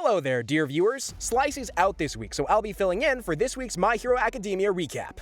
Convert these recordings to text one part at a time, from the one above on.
Hello there, dear viewers. Slice is out this week, so I'll be filling in for this week's My Hero Academia recap.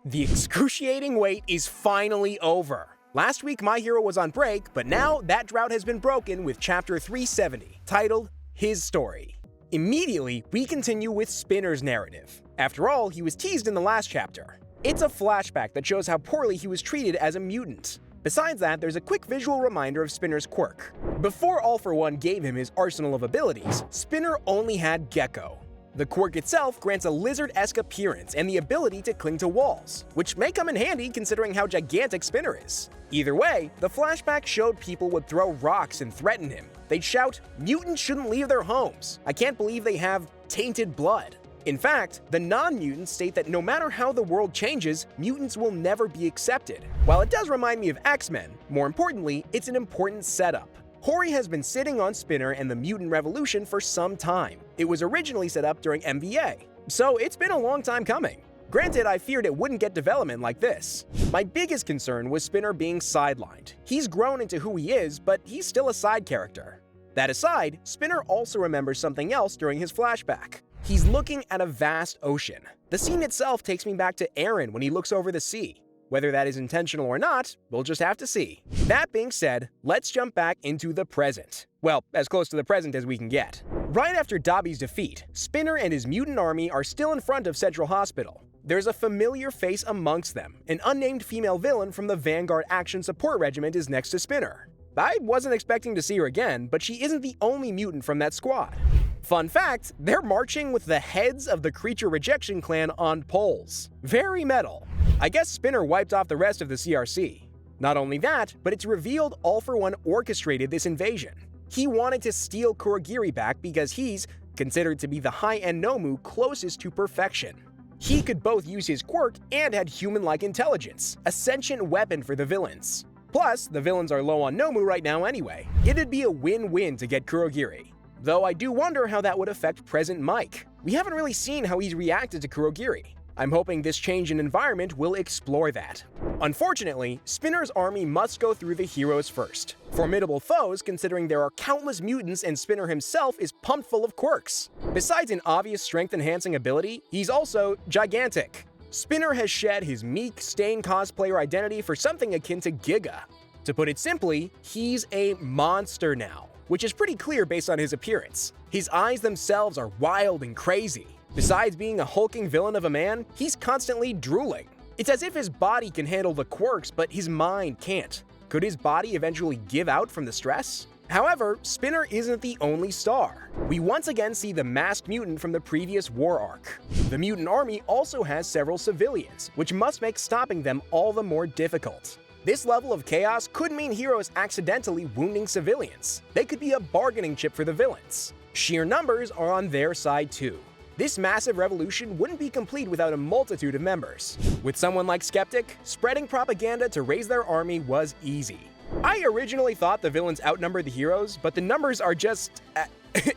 The excruciating wait is finally over. Last week, My Hero was on break, but now that drought has been broken with Chapter 370, titled His Story. Immediately, we continue with Spinner's narrative. After all, he was teased in the last chapter. It's a flashback that shows how poorly he was treated as a mutant. Besides that, there's a quick visual reminder of Spinner's quirk. Before All For One gave him his arsenal of abilities, Spinner only had Gecko. The quirk itself grants a lizard-esque appearance and the ability to cling to walls, which may come in handy considering how gigantic Spinner is. Either way, the flashback showed people would throw rocks and threaten him. They'd shout, "Mutants shouldn't leave their homes. I can't believe they have tainted blood." In fact, the non-mutants state that no matter how the world changes, mutants will never be accepted. While it does remind me of X-Men, more importantly, it's an important setup. Hori has been sitting on Spinner and the mutant revolution for some time. It was originally set up during MVA, so it's been a long time coming. Granted, I feared it wouldn't get development like this. My biggest concern was Spinner being sidelined. He's grown into who he is, but he's still a side character. That aside, Spinner also remembers something else during his flashback. He's looking at a vast ocean. The scene itself takes me back to Eren when he looks over the sea. Whether that is intentional or not, we'll just have to see. That being said, let's jump back into the present. Well, as close to the present as we can get. Right after Dabi's defeat, Spinner and his mutant army are still in front of Central Hospital. There's a familiar face amongst them. An unnamed female villain from the Vanguard Action Support Regiment is next to Spinner. I wasn't expecting to see her again, but she isn't the only mutant from that squad. Fun fact, they're marching with the heads of the Creature Rejection Clan on poles. Very metal. I guess Spinner wiped off the rest of the CRC. Not only that, but it's revealed All For One orchestrated this invasion. He wanted to steal Kurogiri back because he's considered to be the high-end Nomu closest to perfection. He could both use his quirk and had human-like intelligence, a sentient weapon for the villains. Plus, the villains are low on Nomu right now anyway. It'd be a win-win to get Kurogiri. Though I do wonder how that would affect present Mike. We haven't really seen how he's reacted to Kurogiri. I'm hoping this change in environment will explore that. Unfortunately, Spinner's army must go through the heroes first. Formidable foes considering there are countless mutants and Spinner himself is pumped full of quirks. Besides an obvious strength-enhancing ability, he's also gigantic. Spinner has shed his meek, stained cosplayer identity for something akin to Giga. To put it simply, he's a monster now, which is pretty clear based on his appearance. His eyes themselves are wild and crazy. Besides being a hulking villain of a man, he's constantly drooling. It's as if his body can handle the quirks, but his mind can't. Could his body eventually give out from the stress? However, Spinner isn't the only star. We once again see the masked mutant from the previous war arc. The mutant army also has several civilians, which must make stopping them all the more difficult. This level of chaos could mean heroes accidentally wounding civilians. They could be a bargaining chip for the villains. Sheer numbers are on their side too. This massive revolution wouldn't be complete without a multitude of members. With someone like Skeptic, spreading propaganda to raise their army was easy. I originally thought the villains outnumbered the heroes, but the numbers are just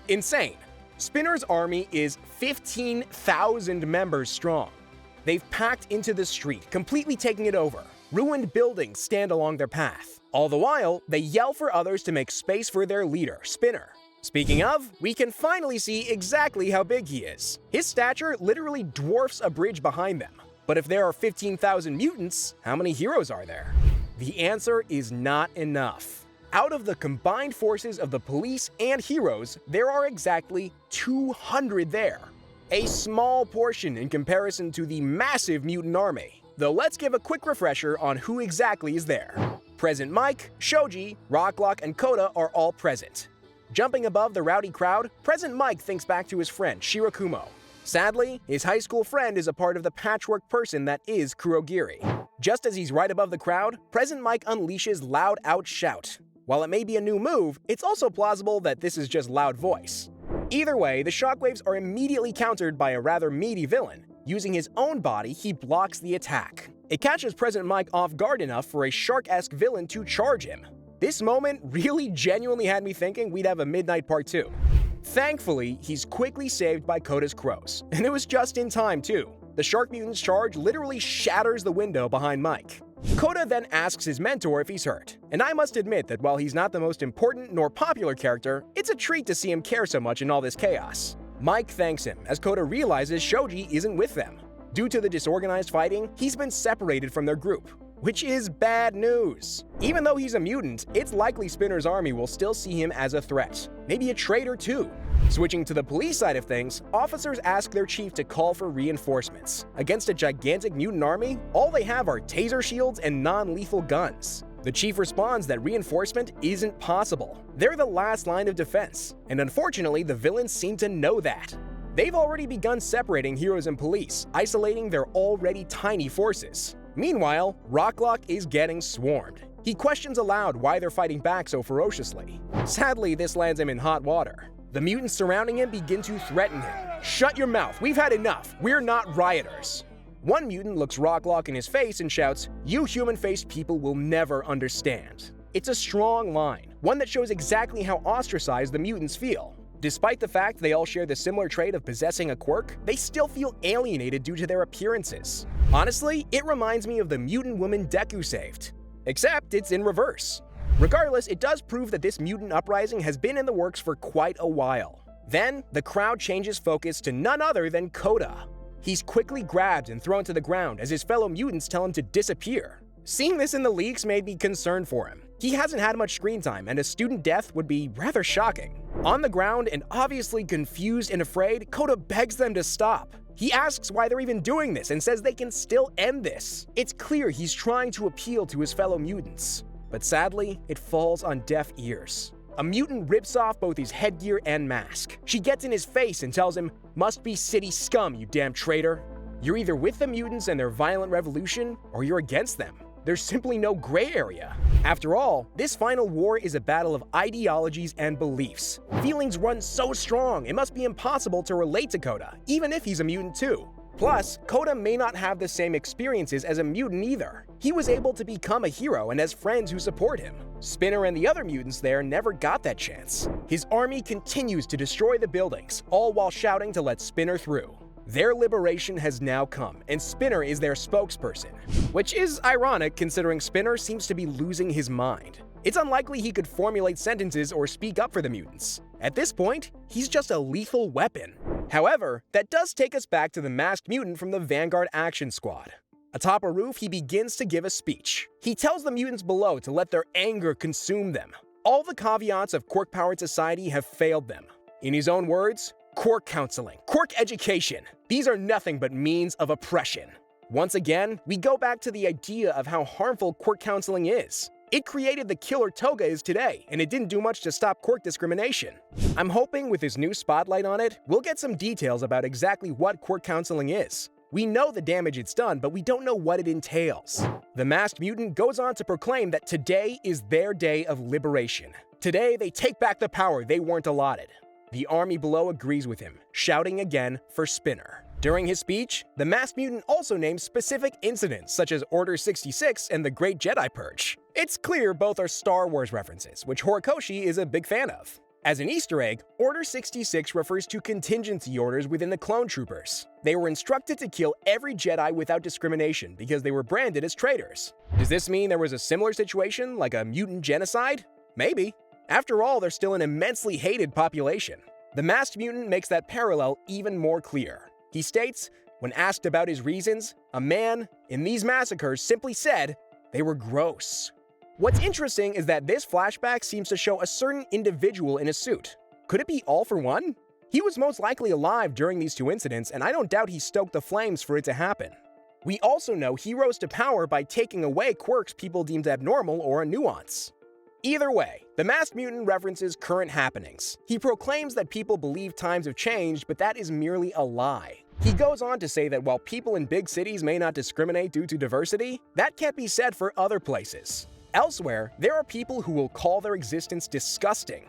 insane. Spinner's army is 15,000 members strong. They've packed into the street, completely taking it over. Ruined buildings stand along their path. All the while, they yell for others to make space for their leader, Spinner. Speaking of, we can finally see exactly how big he is. His stature literally dwarfs a bridge behind them. But if there are 15,000 mutants, how many heroes are there? The answer is not enough. Out of the combined forces of the police and heroes, there are exactly 200 there. A small portion in comparison to the massive mutant army. Though let's give a quick refresher on who exactly is there. Present Mike, Shoji, Rocklock, and Koda are all present. Jumping above the rowdy crowd, Present Mike thinks back to his friend Shirakumo. Sadly, his high school friend is a part of the patchwork person that is Kurogiri. Just as he's right above the crowd, Present Mike unleashes Loud Out Shout. While it may be a new move, it's also plausible that this is just loud voice. Either way, the shockwaves are immediately countered by a rather meaty villain. Using his own body, he blocks the attack. It catches Present Mike off guard enough for a shark-esque villain to charge him. This moment really genuinely had me thinking we'd have a Midnight Part 2. Thankfully, he's quickly saved by Koda's crows, and it was just in time too. The shark mutant's charge literally shatters the window behind Mike. Kota then asks his mentor if he's hurt, and I must admit that while he's not the most important nor popular character, it's a treat to see him care so much in all this chaos. Mike thanks him as Kota realizes Shoji isn't with them. Due to the disorganized fighting, he's been separated from their group, which is bad news. Even though he's a mutant, it's likely Spinner's army will still see him as a threat, maybe a traitor too. Switching to the police side of things, officers ask their chief to call for reinforcements. Against a gigantic mutant army, all they have are taser shields and non-lethal guns. The chief responds that reinforcement isn't possible. They're the last line of defense, and unfortunately the villains seem to know that. They've already begun separating heroes and police, isolating their already tiny forces. Meanwhile, Rocklock is getting swarmed. He questions aloud why they're fighting back so ferociously. Sadly, this lands him in hot water. The mutants surrounding him begin to threaten him. "Shut your mouth, we've had enough, we're not rioters." One mutant looks Rocklock in his face and shouts, "You human-faced people will never understand." It's a strong line, one that shows exactly how ostracized the mutants feel. Despite the fact they all share the similar trait of possessing a quirk, they still feel alienated due to their appearances. Honestly, it reminds me of the mutant woman Deku saved. Except it's in reverse. Regardless, it does prove that this mutant uprising has been in the works for quite a while. Then, the crowd changes focus to none other than Kota. He's quickly grabbed and thrown to the ground as his fellow mutants tell him to disappear. Seeing this in the leaks made me concerned for him. He hasn't had much screen time, and a student death would be rather shocking. On the ground and obviously confused and afraid, Kota begs them to stop. He asks why they're even doing this and says they can still end this. It's clear he's trying to appeal to his fellow mutants. But sadly, it falls on deaf ears. A mutant rips off both his headgear and mask. She gets in his face and tells him, "Must be city scum, you damn traitor. You're either with the mutants and their violent revolution, or you're against them. There's simply no gray area." After all, this final war is a battle of ideologies and beliefs. Feelings run so strong, it must be impossible to relate to Kota, even if he's a mutant too. Plus, Kota may not have the same experiences as a mutant either. He was able to become a hero and has friends who support him. Spinner and the other mutants there never got that chance. His army continues to destroy the buildings, all while shouting to let Spinner through. Their liberation has now come, and Spinner is their spokesperson. Which is ironic considering Spinner seems to be losing his mind. It's unlikely he could formulate sentences or speak up for the mutants. At this point, he's just a lethal weapon. However, that does take us back to the masked mutant from the Vanguard Action Squad. Atop a roof, he begins to give a speech. He tells the mutants below to let their anger consume them. All the caveats of quirk-powered society have failed them. In his own words, quirk counseling, quirk education, these are nothing but means of oppression. Once again, we go back to the idea of how harmful quirk counseling is. It created the killer Toga is today, and it didn't do much to stop quirk discrimination. I'm hoping with his new spotlight on it, we'll get some details about exactly what quirk counseling is. We know the damage it's done, but we don't know what it entails. The masked mutant goes on to proclaim that today is their day of liberation. Today, they take back the power they weren't allotted. The army below agrees with him, shouting again for Spinner. During his speech, the masked mutant also names specific incidents such as Order 66 and the Great Jedi Purge. It's clear both are Star Wars references, which Horikoshi is a big fan of. As an Easter egg, Order 66 refers to contingency orders within the clone troopers. They were instructed to kill every Jedi without discrimination because they were branded as traitors. Does this mean there was a similar situation, like a mutant genocide? Maybe. After all, they're still an immensely hated population. The masked mutant makes that parallel even more clear. He states, when asked about his reasons, a man in these massacres simply said they were gross. What's interesting is that this flashback seems to show a certain individual in a suit. Could it be All For One? He was most likely alive during these two incidents, and I don't doubt he stoked the flames for it to happen. We also know he rose to power by taking away quirks people deemed abnormal or a nuance. Either way, the masked mutant references current happenings. He proclaims that people believe times have changed, but that is merely a lie. He goes on to say that while people in big cities may not discriminate due to diversity, that can't be said for other places. Elsewhere, there are people who will call their existence disgusting.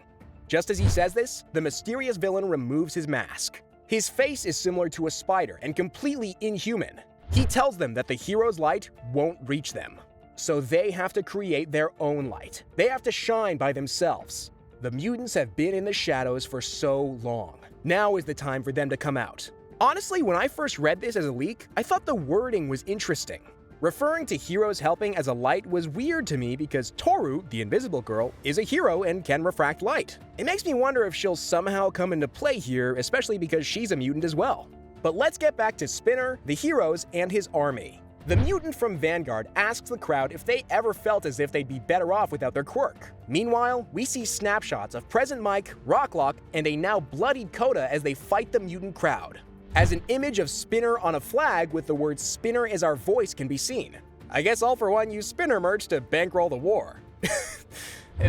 Just as he says this, the mysterious villain removes his mask. His face is similar to a spider and completely inhuman. He tells them that the hero's light won't reach them. So they have to create their own light. They have to shine by themselves. The mutants have been in the shadows for so long. Now is the time for them to come out. Honestly, when I first read this as a leak, I thought the wording was interesting. Referring to heroes helping as a light was weird to me because Toru, the invisible girl, is a hero and can refract light. It makes me wonder if she'll somehow come into play here, especially because she's a mutant as well. But let's get back to Spinner, the heroes, and his army. The mutant from Vanguard asks the crowd if they ever felt as if they'd be better off without their quirk. Meanwhile, we see snapshots of Present Mike, Rocklock, and a now bloodied Kota as they fight the mutant crowd. As an image of Spinner on a flag with the word "Spinner is our voice" can be seen. I guess All For One used Spinner merch to bankroll the war.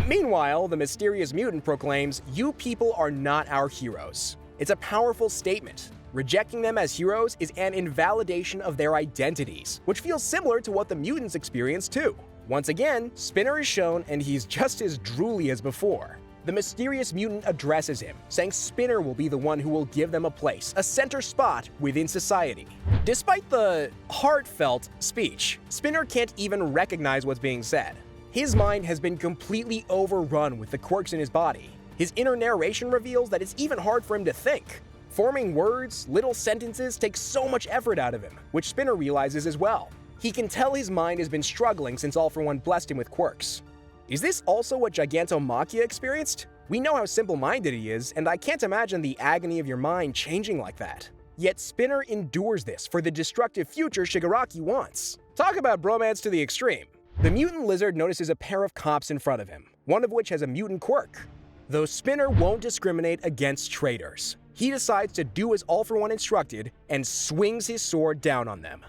Meanwhile, the mysterious mutant proclaims, "You people are not our heroes." It's a powerful statement. Rejecting them as heroes is an invalidation of their identities, which feels similar to what the mutants experience too. Once again, Spinner is shown and he's just as drooly as before. The mysterious mutant addresses him, saying Spinner will be the one who will give them a place, a center spot within society. Despite the heartfelt speech, Spinner can't even recognize what's being said. His mind has been completely overrun with the quirks in his body. His inner narration reveals that it's even hard for him to think. Forming words, little sentences takes so much effort out of him, which Spinner realizes as well. He can tell his mind has been struggling since All For One blessed him with quirks. Is this also what Gigantomachia experienced? We know how simple-minded he is, and I can't imagine the agony of your mind changing like that. Yet Spinner endures this for the destructive future Shigaraki wants. Talk about bromance to the extreme. The mutant lizard notices a pair of cops in front of him, one of which has a mutant quirk. Though Spinner won't discriminate against traitors, he decides to do as All For One instructed and swings his sword down on them.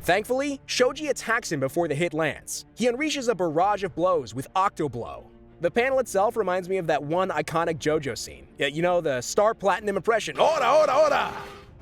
Thankfully, Shoji attacks him before the hit lands. He unleashes a barrage of blows with Octo Blow. The panel itself reminds me of that one iconic JoJo scene. You know, the Star Platinum impression, "Ora, ora, ora!"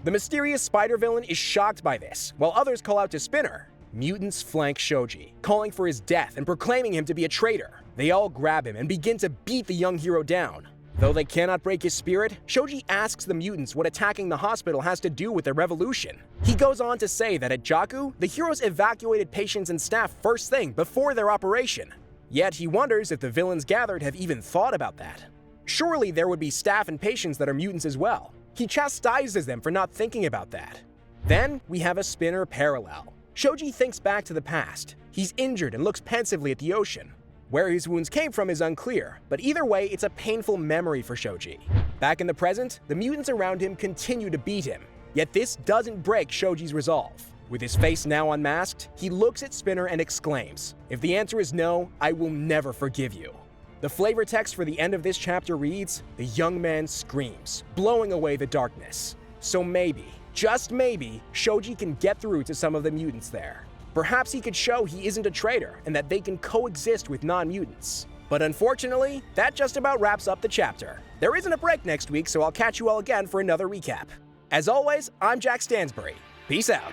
The mysterious spider villain is shocked by this, while others call out to Spinner. Mutants flank Shoji, calling for his death and proclaiming him to be a traitor. They all grab him and begin to beat the young hero down. Though they cannot break his spirit, Shoji asks the mutants what attacking the hospital has to do with their revolution. He goes on to say that at Jakku, the heroes evacuated patients and staff first thing before their operation. Yet he wonders if the villains gathered have even thought about that. Surely there would be staff and patients that are mutants as well. He chastises them for not thinking about that. Then we have a Spinner parallel. Shoji thinks back to the past. He's injured and looks pensively at the ocean. Where his wounds came from is unclear, but either way, it's a painful memory for Shoji. Back in the present, the mutants around him continue to beat him. Yet this doesn't break Shoji's resolve. With his face now unmasked, he looks at Spinner and exclaims, "If the answer is no, I will never forgive you." The flavor text for the end of this chapter reads, "The young man screams, blowing away the darkness." So maybe, just maybe, Shoji can get through to some of the mutants there. Perhaps he could show he isn't a traitor and that they can coexist with non-mutants. But unfortunately, that just about wraps up the chapter. There isn't a break next week, so I'll catch you all again for another recap. As always, I'm Jack Stansbury. Peace out.